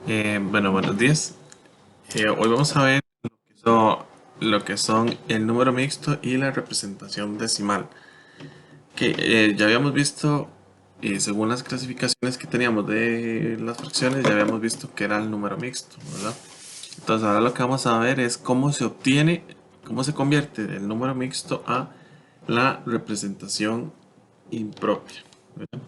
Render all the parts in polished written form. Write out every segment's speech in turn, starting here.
Bueno, buenos días. Hoy vamos a ver lo que son el número mixto y la representación decimal. Que ya habíamos visto, según las clasificaciones que teníamos de las fracciones, ya habíamos visto que era el número mixto, ¿verdad? Entonces ahora lo que vamos a ver es cómo se obtiene, cómo se convierte el número mixto a la representación impropia, ¿verdad?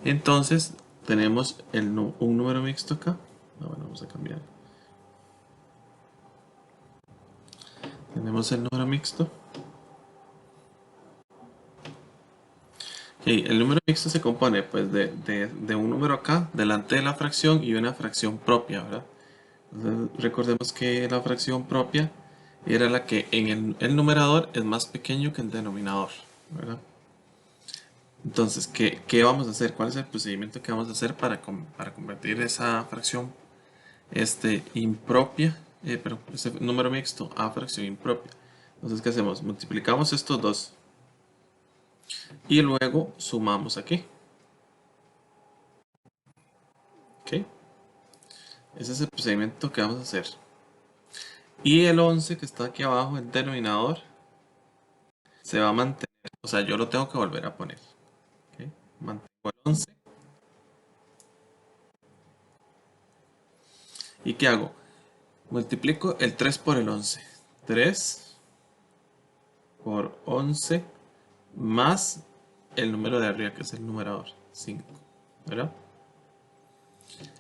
Entonces tenemos un número mixto acá. Bueno, vamos a cambiar. Tenemos el número mixto. Ok, el número mixto se compone pues de un número acá delante de la fracción y una fracción propia, ¿verdad? Entonces, recordemos que la fracción propia era la que en el numerador es más pequeño que el denominador, ¿verdad? Entonces, ¿qué vamos a hacer? ¿Cuál es el procedimiento que vamos a hacer para convertir esa fracción impropia, perdón, ese número mixto a fracción impropia? Entonces, ¿qué hacemos? Multiplicamos estos dos y luego sumamos aquí. ¿Ok? Ese es el procedimiento que vamos a hacer. Y el 11 que está aquí abajo, el denominador, se va a mantener. O sea, yo lo tengo que volver a poner. ¿Ok? Mantengo el 11. ¿Y qué hago? Multiplico el 3 por el 11. 3 por 11 más el número de arriba, que es el numerador, 5. ¿Verdad?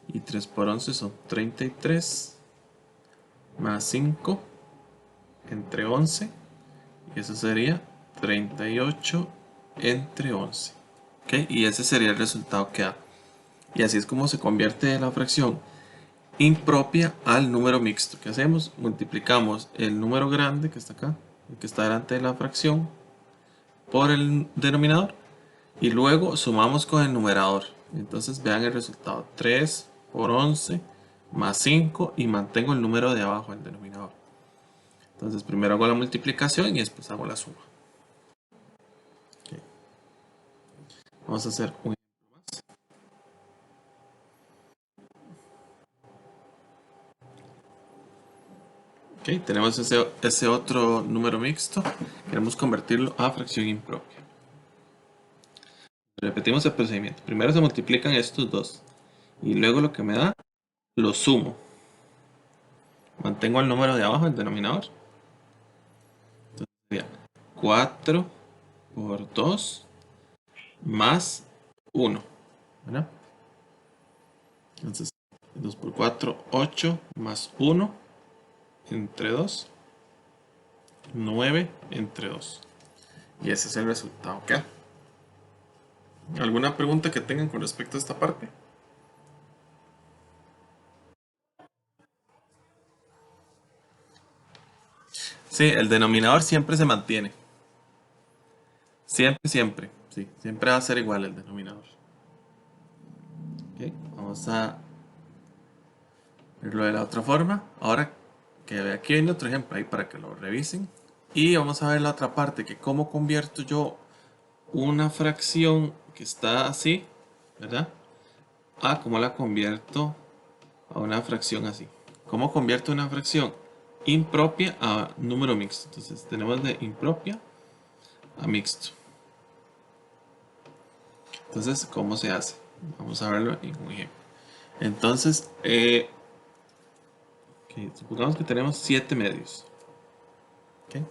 Y 3 por 11 son 33 más 5 entre 11. Y eso sería 38 entre 11. ¿Ok? Y ese sería el resultado que da. Y así es como se convierte la fracción impropia al número mixto. ¿Qué hacemos? Multiplicamos el número grande que está acá, el que está delante de la fracción, por el denominador y luego sumamos con el numerador. Entonces vean el resultado: 3 por 11 más 5 y mantengo el número de abajo, el denominador. Entonces primero hago la multiplicación y después hago la suma. Okay. Vamos a hacer un ejemplo más. Ok, tenemos ese otro número mixto. Queremos convertirlo a fracción impropia. Repetimos el procedimiento. Primero se multiplican estos dos. Y luego lo que me da, lo sumo. Mantengo el número de abajo, el denominador. Entonces sería 4 por 2 más 1. ¿Verdad? Entonces 2 por 4, 8 más 1 entre 2, 9 entre 2. Y ese es el resultado. ¿Ok? ¿Alguna pregunta que tengan con respecto a esta parte? Sí, el denominador siempre se mantiene. Siempre, siempre. Sí, siempre va a ser igual el denominador. Ok, vamos a verlo de la otra forma. Ahora que aquí viene otro ejemplo ahí para que lo revisen. Y vamos a ver la otra parte, que cómo convierto yo una fracción que está así, ¿verdad? A cómo la convierto a una fracción así. ¿Cómo convierto una fracción impropia a número mixto? Entonces tenemos de impropia a mixto. Entonces, ¿cómo se hace? Vamos a verlo en un ejemplo. Entonces, supongamos que tenemos 7 medios. ¿Ok?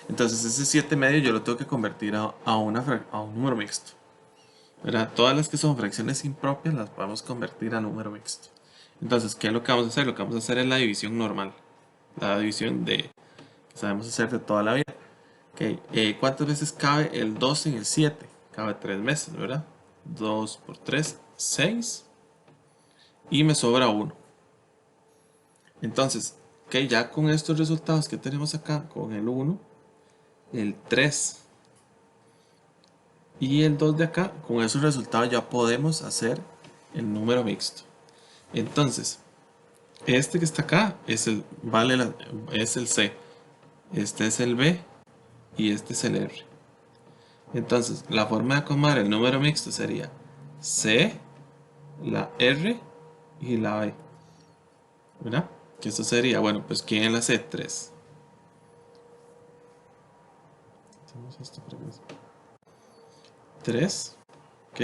Entonces, ese 7 medios yo lo tengo que convertir a un número mixto. ¿Verdad? Todas las que son fracciones impropias las podemos convertir a número mixto. Entonces, ¿qué es lo que vamos a hacer? Lo que vamos a hacer es la división normal. La división que sabemos hacer de toda la vida. Okay. ¿Cuántas veces cabe el 2 en el 7? Cabe 3 veces, ¿verdad? 2 por 3, 6. Y me sobra 1. Entonces, ya con estos resultados que tenemos acá, con el 1, el 3 y el 2 de acá, con esos resultados ya podemos hacer el número mixto. Entonces, este que está acá es es el C, este es el B y este es el R. Entonces, la forma de acomodar el número mixto sería C, la R y la B, ¿verdad? Que eso sería, bueno, pues ¿quién es la C? 3. Hacemos esto para que 3, ¿ok?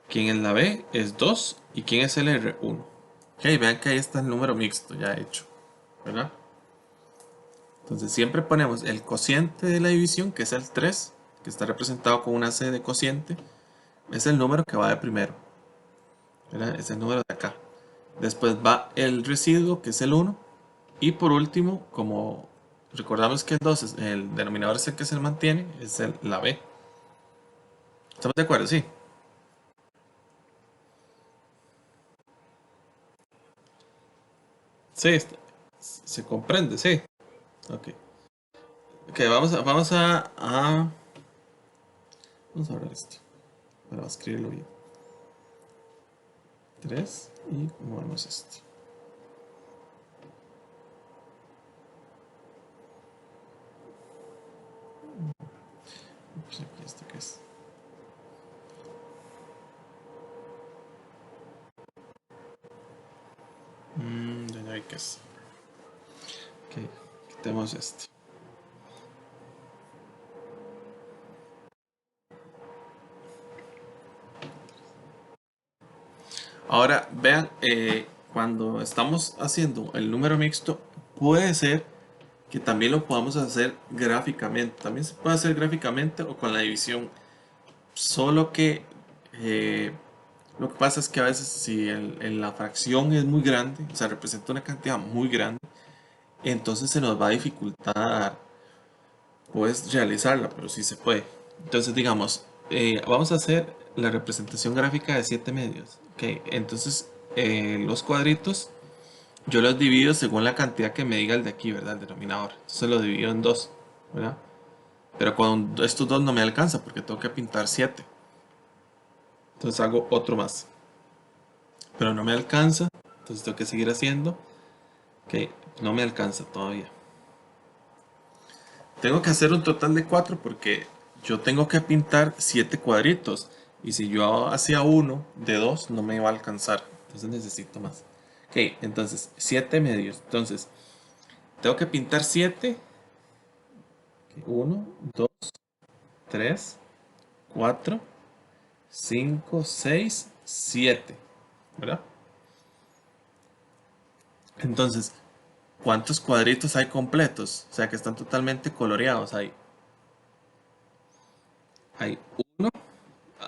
¿Quién es la B? Es 2. ¿Y quién es el R? 1. Ok, vean que ahí está el número mixto ya hecho, ¿verdad? Entonces siempre ponemos el cociente de la división, que es el 3, que está representado con una C de cociente. Es el número que va de primero, ¿verdad? Es el número de acá. Después va el residuo, que es el 1. Y por último, como recordamos que el 2 es el denominador es el que se mantiene, es la B. ¿Estamos de acuerdo? Sí. Sí, se comprende, sí. Ok. Ok, vamos a ver esto. Para escribirlo bien. 3 y movemos esto. Pues aquí esto que es. Ya no hay que es. Ok, quitemos esto. Ahora vean, cuando estamos haciendo el número mixto, puede ser que también lo podamos hacer gráficamente. También se puede hacer gráficamente o con la división. Solo que lo que pasa es que a veces si la fracción es muy grande, o sea, representa una cantidad muy grande, entonces se nos va a dificultar pues realizarla, pero sí se puede. Entonces digamos, vamos a hacer la representación gráfica de 7 medios. Ok, entonces los cuadritos yo los divido según la cantidad que me diga el de aquí, ¿verdad? El denominador. Entonces lo divido en dos, ¿verdad? Pero con estos dos no me alcanza porque tengo que pintar 7. Entonces hago otro más. Pero no me alcanza. Entonces tengo que seguir haciendo. Ok, no me alcanza todavía. Tengo que hacer un total de 4 porque yo tengo que pintar 7 cuadritos. Y si yo hacía uno de 2 no me iba a alcanzar. Entonces necesito más. Ok, entonces 7 medios. Entonces tengo que pintar 7. 1, 2, 3, 4, 5, 6, 7. ¿Verdad? Entonces, ¿cuántos cuadritos hay completos? O sea, que están totalmente coloreados. Hay uno,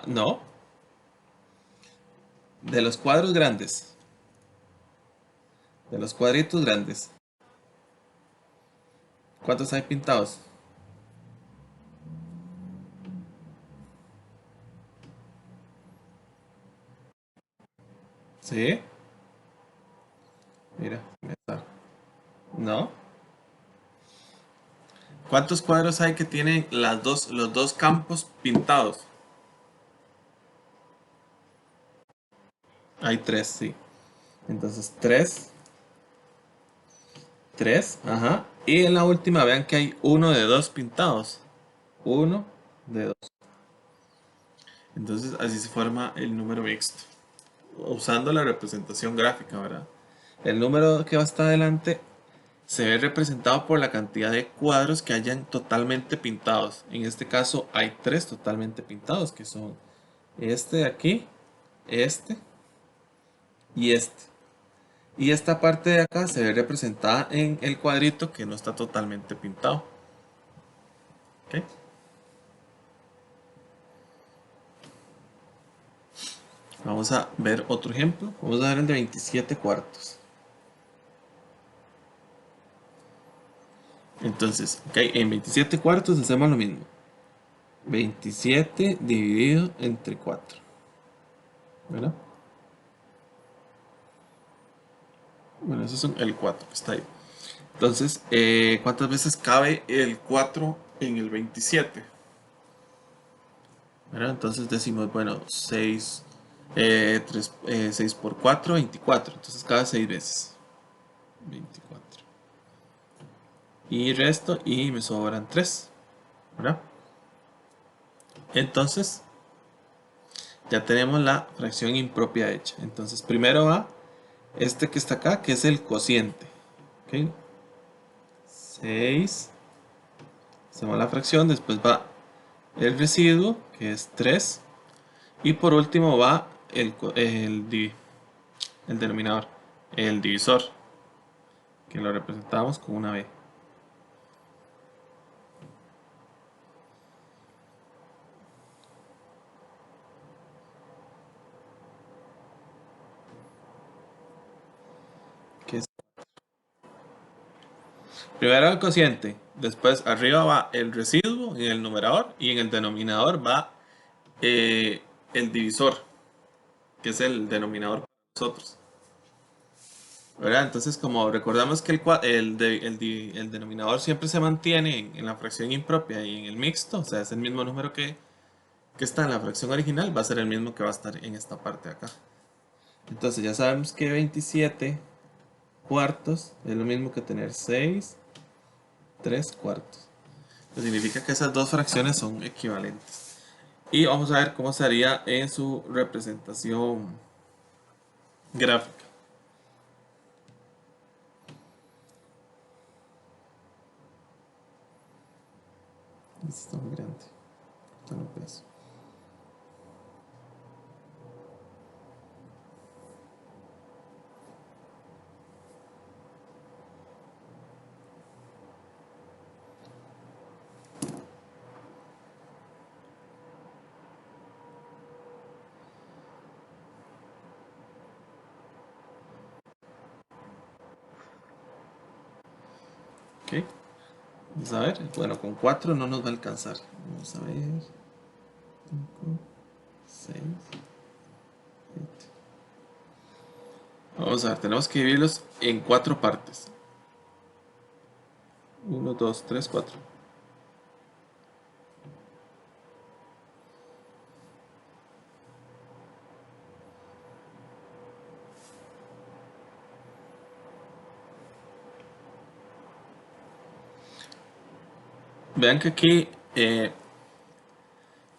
no, de los cuadros grandes, de los cuadritos grandes. ¿Cuántos hay pintados? Sí, mira, ahí está. No. ¿Cuántos cuadros hay que tienen los dos campos pintados? Hay tres, sí. Entonces, tres, tres, ajá. Y en la última vean que hay uno de dos pintados. Uno de dos. Entonces, así se forma el número mixto. Usando la representación gráfica, ¿verdad? El número que va hasta adelante se ve representado por la cantidad de cuadros que hayan totalmente pintados. En este caso hay tres totalmente pintados, que son este de aquí, este y este. Y esta parte de acá se ve representada en el cuadrito que no está totalmente pintado. ¿Ok? Vamos a ver otro ejemplo. Vamos a ver el de 27 cuartos. Entonces, ok, en 27 cuartos hacemos lo mismo. 27 dividido entre 4. ¿Verdad? Bueno, eso es el 4 que está ahí. Entonces, ¿cuántas veces cabe el 4 en el 27? ¿Verdad? Entonces decimos, bueno, 6, 6 por 4, 24. Entonces cada 6 veces. 24. Y resto y me sobran 3. ¿Verdad? Entonces, ya tenemos la fracción impropia hecha. Entonces, primero va este que está acá, que es el cociente. ¿Ok? 6, hacemos la fracción, después va el residuo, que es 3, y por último va el denominador, el divisor, que lo representamos con una B. Que es primero el cociente, después arriba va el residuo en el numerador y en el denominador va el divisor, que es el denominador para nosotros. ¿Verdad? Entonces, como recordamos que el denominador siempre se mantiene en la fracción impropia y en el mixto, o sea, es el mismo número que está en la fracción original, va a ser el mismo que va a estar en esta parte de acá. Entonces, ya sabemos que 27 cuartos es lo mismo que tener 6, 3 cuartos. Eso significa que esas dos fracciones son equivalentes. Y vamos a ver cómo sería en su representación gráfica. Este está muy grande. Esto no peso. Ok. Vamos a ver. Bueno, con 4 no nos va a alcanzar. Vamos a ver. 5, 6, 7. Vamos a ver, tenemos que dividirlos en 4 partes. 1, 2, 3, 4. Vean que aquí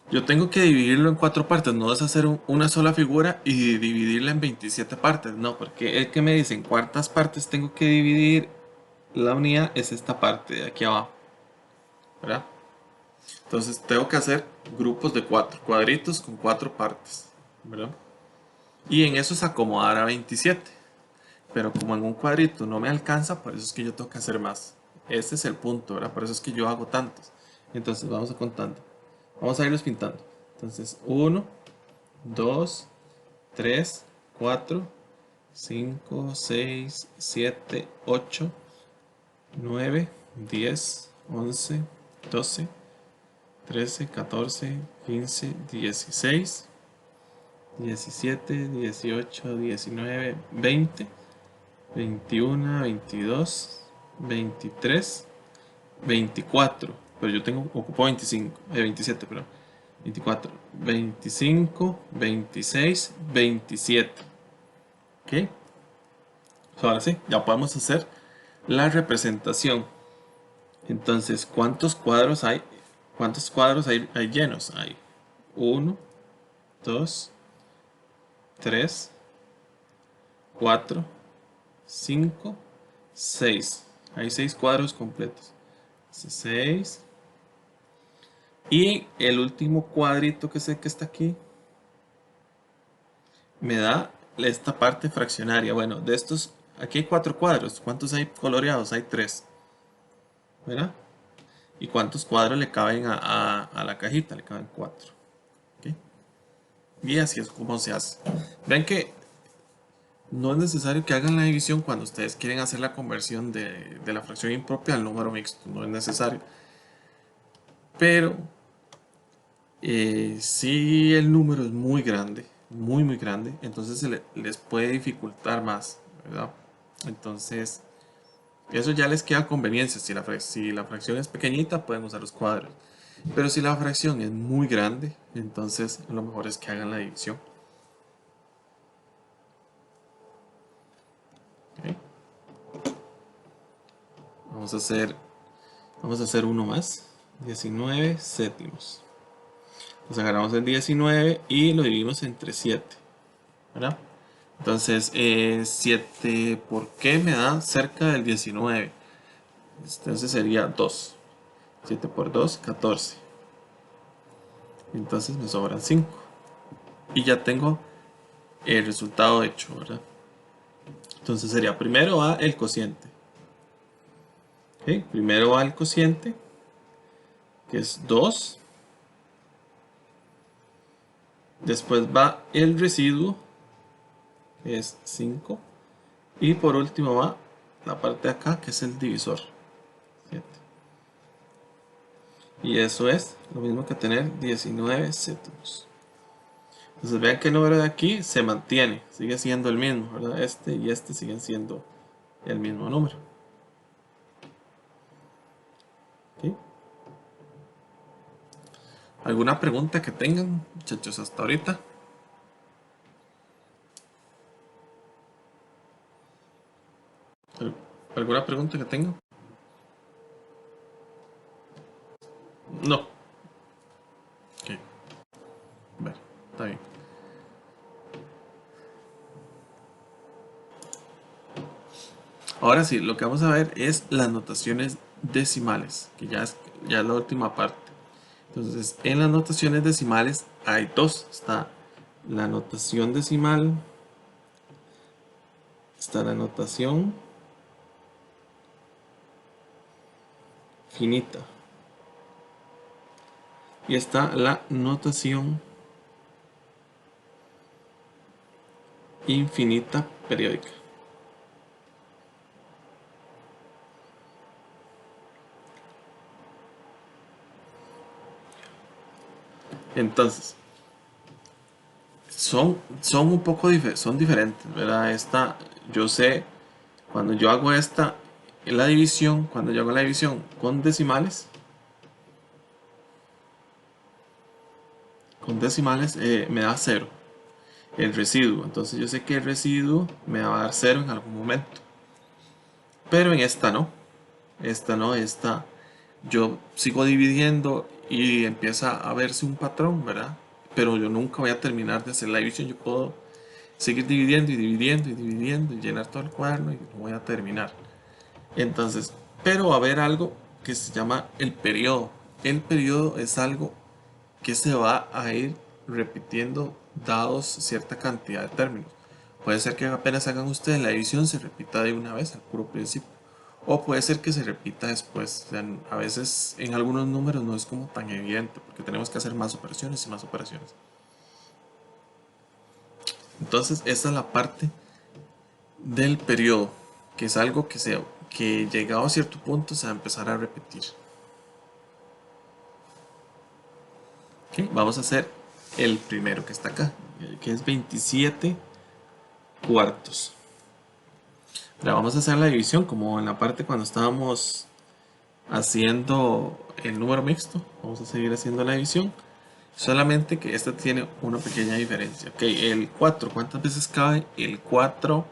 yo tengo que dividirlo en 4 partes. No es hacer una sola figura y dividirla en 27 partes. No, porque el que me dice en cuántas partes tengo que dividir la unidad es esta parte de aquí abajo. ¿Verdad? Entonces tengo que hacer grupos de 4 cuadritos con 4 partes. ¿Verdad? Y en eso es acomodar a 27. Pero como en un cuadrito no me alcanza, por eso es que yo tengo que hacer más. Ese es el punto, ¿verdad? Por eso es que yo hago tantos. Entonces vamos a contando. Vamos a irlos pintando. Entonces 1, 2, 3, 4, 5, 6, 7, 8, 9, 10, 11, 12, 13, 14, 15, 16, 17, 18, 19, 20, 21, 22, 23, 24, pero yo tengo ocupo 25, 27, perdón. 24, 25, 26, 27. ¿Ok? Ahora sí, ya podemos hacer la representación. Entonces, ¿cuántos cuadros hay? ¿Cuántos cuadros hay llenos? Hay 1, 2, 3, 4, 5, 6. Hay 6 cuadros completos. 6. Y el último cuadrito que sé que está aquí me da esta parte fraccionaria. Bueno, de estos, aquí hay 4 cuadros. ¿Cuántos hay coloreados? Hay 3. ¿Verdad? ¿Y cuántos cuadros le caben a la cajita? Le caben 4. ¿Ok? Y así es como se hace. Ven que no es necesario que hagan la división cuando ustedes quieren hacer la conversión de la fracción impropia al número mixto. No es necesario. Pero si el número es muy grande, muy grande, entonces les puede dificultar más, ¿verdad? Entonces, eso ya les queda a conveniencia. Si la fracción es pequeñita, pueden usar los cuadros. Pero si la fracción es muy grande, entonces lo mejor es que hagan la división. ¿Ok? Vamos a hacer uno más. 19 séptimos. Entonces agarramos el 19 y lo dividimos entre 7. ¿Verdad? Entonces, 7 por qué me da cerca del 19. Entonces sería 2. 7 por 2, 14. Entonces me sobran 5. Y ya tengo el resultado hecho, ¿verdad? Entonces sería, primero va el cociente. ¿Ok? Primero va el cociente, que es 2. Después va el residuo, que es 5. Y por último va la parte de acá, que es el divisor, 7. Y eso es lo mismo que tener 19 céntimos. Entonces vean que el número de aquí se mantiene, sigue siendo el mismo, ¿verdad? Este y este siguen siendo el mismo número. ¿Ok? ¿Alguna pregunta que tengan, muchachos, hasta ahorita? ¿Alguna pregunta que tengan? No. Ok, bueno, está bien. Ahora sí, lo que vamos a ver es las notaciones decimales, que ya es la última parte. Entonces, en las notaciones decimales hay dos. Está la notación decimal, está la notación finita y está la notación infinita periódica. Entonces, son un poco son diferentes, ¿verdad? Yo sé, cuando yo hago la división, cuando yo hago la división con decimales me da cero, el residuo. Entonces yo sé que el residuo me va a dar cero en algún momento. Pero en esta no, yo sigo dividiendo y empieza a verse un patrón, ¿verdad? Pero yo nunca voy a terminar de hacer la división. Yo puedo seguir dividiendo y dividiendo y dividiendo y llenar todo el cuaderno y no voy a terminar. Entonces, pero va a haber algo que se llama el periodo. El periodo es algo que se va a ir repitiendo dados cierta cantidad de términos. Puede ser que apenas hagan ustedes la división se repita de una vez al puro principio. O puede ser que se repita después. O sea, a veces en algunos números no es como tan evidente porque tenemos que hacer más operaciones y más operaciones. Entonces, esta es la parte del periodo, que es algo que llegado a cierto punto se va a empezar a repetir. ¿Ok? Vamos a hacer el primero que está acá, que es 27 cuartos. Ahora vamos a hacer la división como en la parte cuando estábamos haciendo el número mixto. Vamos a seguir haciendo la división. Solamente que esta tiene una pequeña diferencia. Ok, el 4, ¿cuántas veces cabe? El 4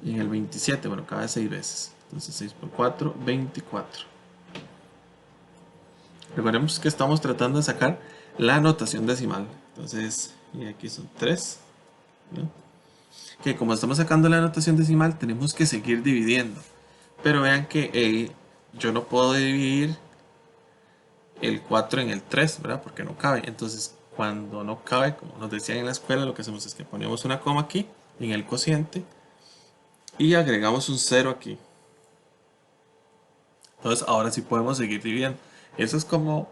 en el 27. Bueno, cabe 6 veces. Entonces 6 por 4, 24. Recordemos que estamos tratando de sacar la notación decimal. Entonces, y aquí son 3. ¿no? Que como estamos sacando la notación decimal, tenemos que seguir dividiendo. Pero vean que yo no puedo dividir el 4 en el 3, ¿verdad? Porque no cabe. Entonces, cuando no cabe, como nos decían en la escuela, lo que hacemos es que ponemos una coma aquí, en el cociente, y agregamos un 0 aquí. Entonces, ahora sí podemos seguir dividiendo. Eso es como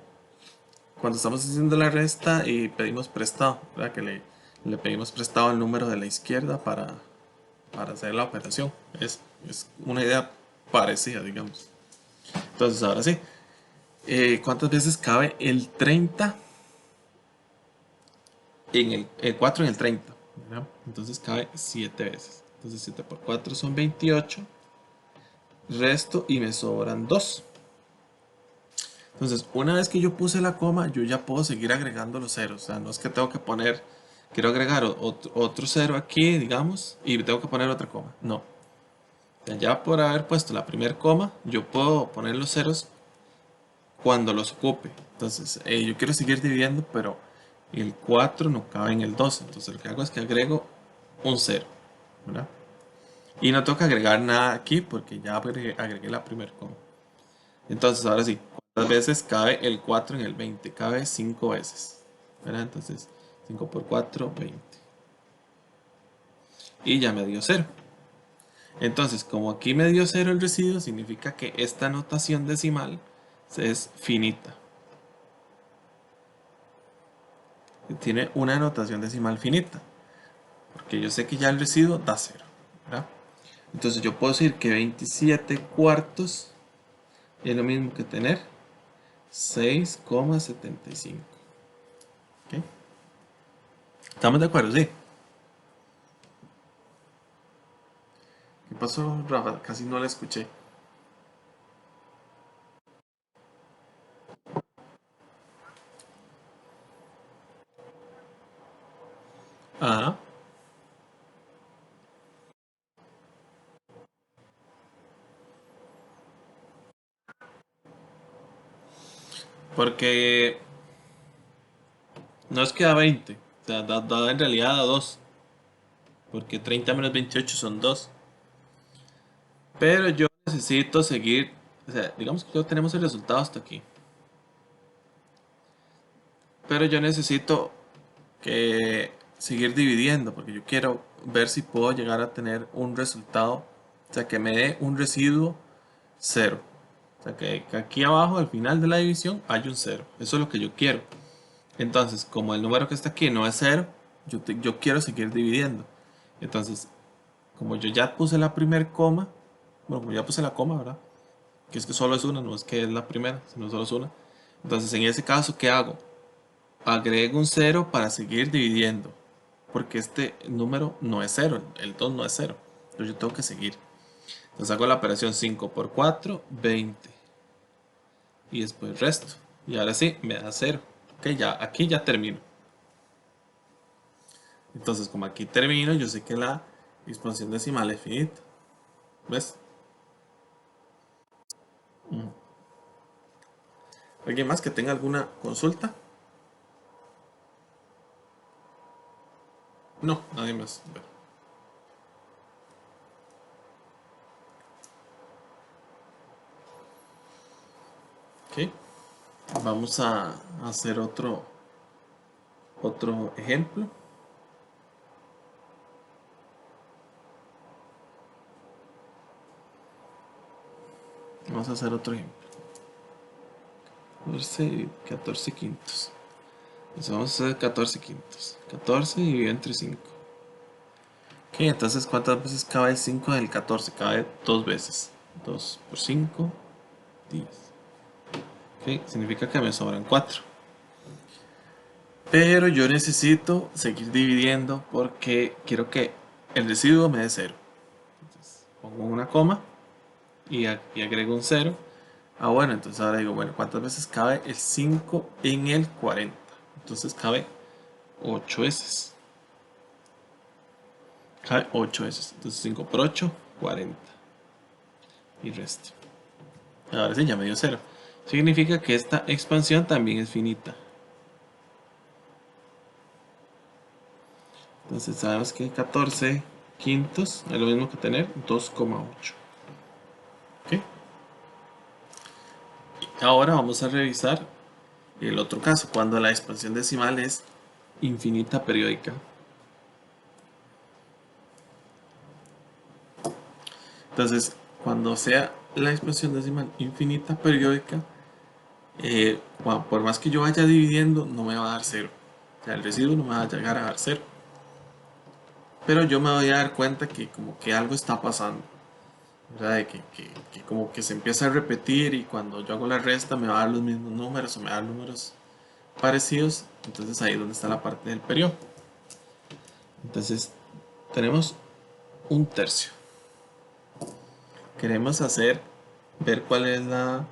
cuando estamos haciendo la resta y pedimos prestado, ¿verdad? Que le pedimos prestado el número de la izquierda para hacer la operación. Es una idea parecida, digamos. Entonces, ahora sí. ¿Cuántas veces cabe el 30 en el 4 en el 30? ¿verdad? Entonces cabe 7 veces. Entonces 7 por 4 son 28. Resto y me sobran 2. Entonces, una vez que yo puse la coma, yo ya puedo seguir agregando los ceros. O sea, no es que tengo que poner, quiero agregar otro cero aquí, digamos, y tengo que poner otra coma. No. O sea, ya por haber puesto la primera coma, yo puedo poner los ceros cuando los ocupe. Entonces, yo quiero seguir dividiendo, pero el 4 no cabe en el 2. Entonces, lo que hago es que agrego un 0. ¿verdad? Y no tengo que agregar nada aquí porque ya agregué la primera coma. Entonces, ahora sí, ¿cuántas veces cabe el 4 en el 20? Cabe 5 veces, ¿verdad? Entonces, 5 por 4, 20. Y ya me dio 0. Entonces, como aquí me dio 0 el residuo, significa que esta notación decimal es finita. Tiene una notación decimal finita. Porque yo sé que ya el residuo da 0, ¿verdad? Entonces yo puedo decir que 27 cuartos es lo mismo que tener 6,75. ¿Ok? ¿Estamos de acuerdo? Sí. ¿Qué pasó, Rafa? Casi no la escuché. Ah, porque no es que da 20, o sea, da en realidad da 2, porque 30 menos 28 son 2. Pero yo necesito seguir, o sea, digamos que ya tenemos el resultado hasta aquí. Pero yo necesito que seguir dividiendo, porque yo quiero ver si puedo llegar a tener un resultado, o sea, que me dé un residuo 0. O sea, que aquí abajo, al final de la división, hay un 0. Eso es lo que yo quiero. Entonces, como el número que está aquí no es 0, yo quiero seguir dividiendo. Entonces, como yo ya puse la primer coma, bueno, como ya puse la coma, ¿verdad? Que es que solo es una, no es que es la primera, sino solo es una. Entonces, en ese caso, ¿qué hago? Agrego un 0 para seguir dividiendo, porque este número no es 0, el 2 no es 0. Entonces yo tengo que seguir. Entonces hago la operación 5 por 4, 20. Y después resto. Y ahora sí, me da 0. Ok, ya, aquí ya termino. Entonces, como aquí termino, yo sé que la expansión decimal es finita. ¿Ves? ¿Alguien más que tenga alguna consulta? No, nadie más. Bueno, ok. Vamos a hacer otro ejemplo. Vamos a hacer otro ejemplo. 14 quintos. Entonces vamos a hacer 14 quintos. 14 dividido entre 5. Ok, entonces ¿cuántas veces cabe 5 del 14? Cabe 2 veces. 2 por 5, 10. Ok, significa que me sobran 4. Pero yo necesito seguir dividiendo porque quiero que el residuo me dé 0. Entonces pongo una coma y aquí agrego un 0. Ah, bueno, entonces ahora digo, bueno, ¿cuántas veces cabe el 5 en el 40? Entonces cabe 8 veces. Cabe 8 veces. Entonces 5 por 8, 40. Y resto. Ahora sí, ya me dio 0. Significa que esta expansión también es finita. Entonces sabemos que 14 quintos es lo mismo que tener 2,8. ¿Ok? Y ahora vamos a revisar el otro caso, cuando la expansión decimal es infinita periódica. Entonces, cuando sea la expansión decimal infinita periódica, por más que yo vaya dividiendo, no me va a dar 0. O sea, el residuo no me va a llegar a dar 0. Pero yo me voy a dar cuenta que como que algo está pasando. ¿Verdad? De que como que se empieza a repetir y cuando yo hago la resta me va a dar los mismos números o me va a dar números parecidos. Entonces ahí es donde está la parte del periodo. Entonces tenemos un tercio. Queremos ver cuál es la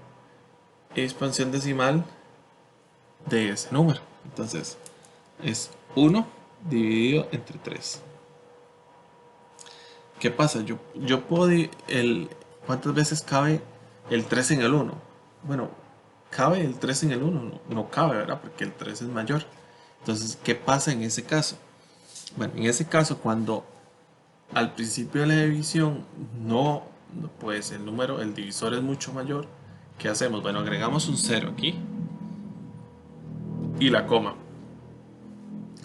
expansión decimal de ese número. Entonces es 1 dividido entre 3. ¿Qué pasa? Yo puedo... ¿Cuántas veces cabe el 3 en el 1? Bueno, ¿cabe el 3 en el 1? No, no cabe, ¿verdad? Porque el 3 es mayor. Entonces, ¿qué pasa en ese caso? Bueno, en ese caso, cuando al principio de la división pues el divisor es mucho mayor. ¿Qué hacemos? Bueno, agregamos un 0 aquí y la coma.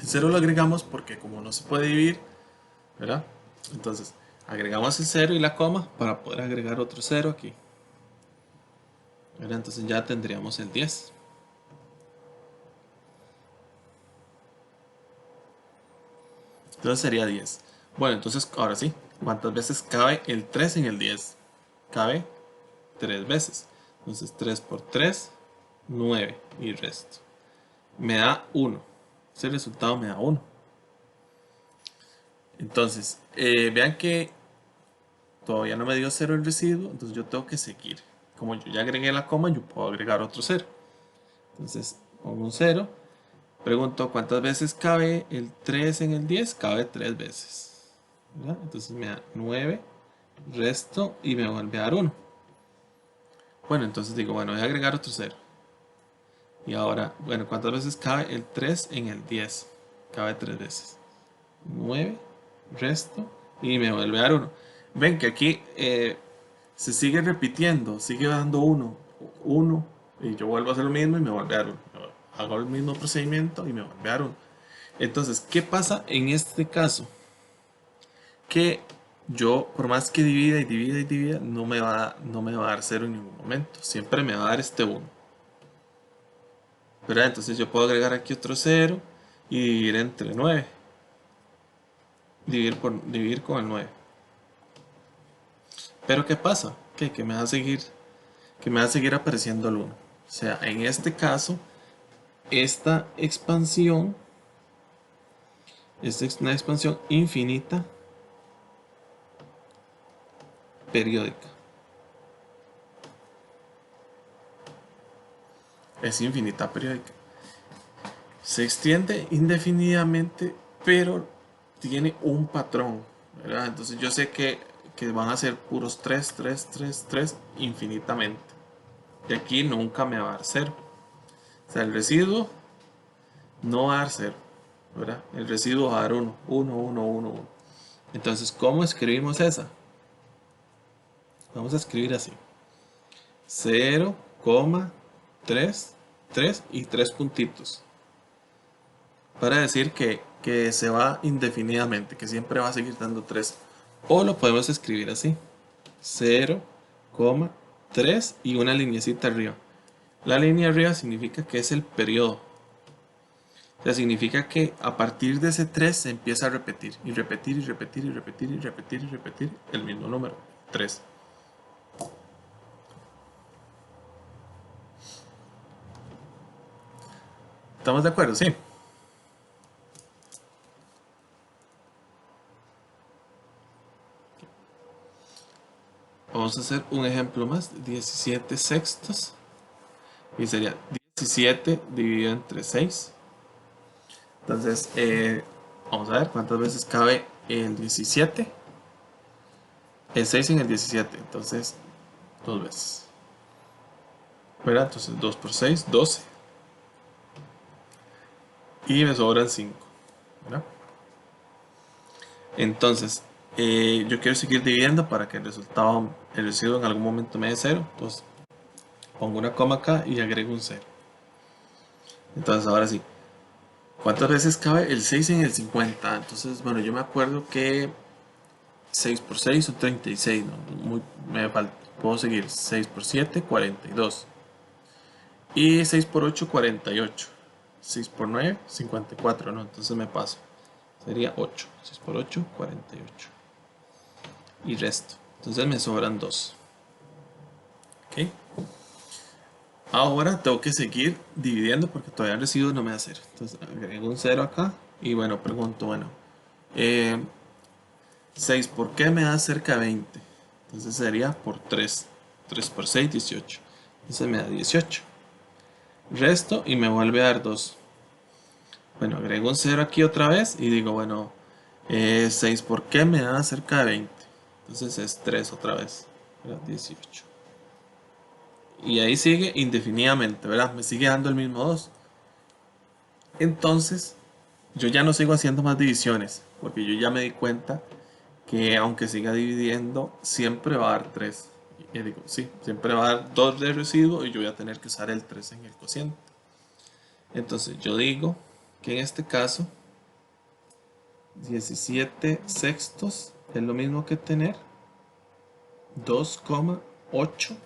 El 0 lo agregamos porque como no se puede dividir, ¿verdad? Entonces, agregamos el 0 y la coma para poder agregar otro 0 aquí. ¿Verdad? Entonces ya tendríamos el 10. Entonces sería 10. Bueno, entonces ahora sí, ¿cuántas veces cabe el 3 en el 10? Cabe 3 veces. Entonces 3 por 3, 9 y resto. Me da 1. Ese resultado me da 1. Entonces, vean que todavía no me dio 0 el residuo, entonces yo tengo que seguir. Como yo ya agregué la coma, yo puedo agregar otro 0. Entonces pongo un 0. Pregunto cuántas veces cabe el 3 en el 10. Cabe 3 veces. ¿Verdad? Entonces me da 9, resto y me vuelve a dar 1. Bueno, entonces digo, bueno, voy a agregar otro 0. Y ahora, bueno, ¿cuántas veces cabe el 3 en el 10? Cabe 3 veces. 9, resto y me vuelve a dar 1. Ven que aquí se sigue repitiendo, sigue dando 1, 1, y yo vuelvo a hacer lo mismo y me vuelve a dar 1. Hago el mismo procedimiento y me vuelve a dar 1. Entonces, ¿qué pasa en este caso? Que yo, por más que divida y divida y divida, no me va a dar 0 en ningún momento. Siempre me va a dar este 1. ¿Verdad? Entonces yo puedo agregar aquí otro 0 y dividir entre 9. Dividir con el 9. Pero ¿qué pasa? Que me va a seguir apareciendo el 1. O sea, en este caso, esta expansión es una expansión infinita periódica. Es infinita periódica. Se extiende indefinidamente, pero tiene un patrón, ¿verdad? Entonces yo sé que van a ser puros 3, 3, 3, 3 infinitamente. Y aquí nunca me va a dar 0. O sea, el residuo no va a dar 0, ¿verdad? El residuo va a dar 1, 1, 1, 1, 1. Entonces, ¿cómo escribimos esa? Vamos a escribir así. 0, 3, 3 y 3 puntitos. Para decir que se va indefinidamente, que siempre va a seguir dando 3. O lo podemos escribir así. 0, 3 y una lineecita arriba. La línea arriba significa que es el periodo. O sea, significa que a partir de ese 3 se empieza a repetir. Y repetir, y repetir, y repetir, y repetir, y repetir el mismo número. 3. ¿Estamos de acuerdo? Sí. Vamos a hacer un ejemplo más. 17 sextos. Y sería 17 dividido entre 6. Entonces, vamos a ver cuántas veces cabe el 17. El 6 en el 17. Entonces, 2 veces. ¿Verdad? Entonces, 2 por 6, 12. Y me sobran 5. ¿Verdad? Entonces, yo quiero seguir dividiendo para que el residuo en algún momento me dé 0. Entonces, pongo una coma acá y agrego un 0. Entonces, ahora sí. ¿Cuántas veces cabe el 6 en el 50? Entonces, bueno, yo me acuerdo que 6 por 6 son 36, ¿no? Me falta, puedo seguir 6 por 7, 42. Y 6 por 8, 48. 6 por 9, 54, ¿no? Entonces me paso. Sería 8. 6 por 8, 48. Y resto. Entonces me sobran 2. ¿Ok? Ahora tengo que seguir dividiendo porque todavía el residuo no me da 0. Entonces agrego un 0 acá. Y bueno, pregunto, bueno. 6 por qué me da cerca de 20. Entonces sería por 3. 3 por 6, 18. Entonces me da 18. Resto y me vuelve a dar 2. Bueno, agrego un 0 aquí otra vez y digo, bueno, 6 por qué me da cerca de 20. Entonces es 3 otra vez, ¿verdad? 18. Y ahí sigue indefinidamente, ¿verdad? Me sigue dando el mismo 2. Entonces, yo ya no sigo haciendo más divisiones, porque yo ya me di cuenta que aunque siga dividiendo, siempre va a dar 3. Y digo, sí, siempre va a dar 2 de residuo y yo voy a tener que usar el 3 en el cociente. Entonces yo digo que en este caso 17 sextos es lo mismo que tener 2,8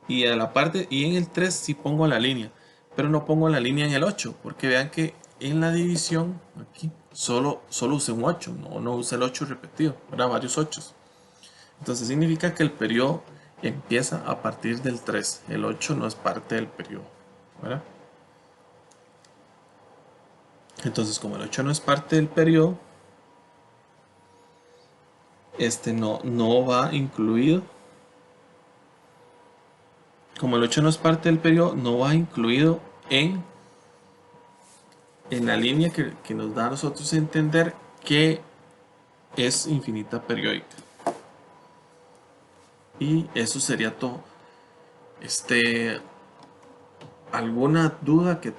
y a la parte y en el 3 sí pongo la línea, pero no pongo la línea en el 8 porque vean que en la división aquí solo use un 8, no use el 8 repetido, ¿verdad? Varios 8. Entonces significa que el periodo empieza a partir del 3, el 8 no es parte del periodo, ¿verdad? Entonces como el 8 no es parte del periodo, este no va incluido. Como el 8 no es parte del periodo, no va incluido en la línea que nos da a nosotros entender que es infinita periódica. Y eso sería todo. ¿Alguna duda que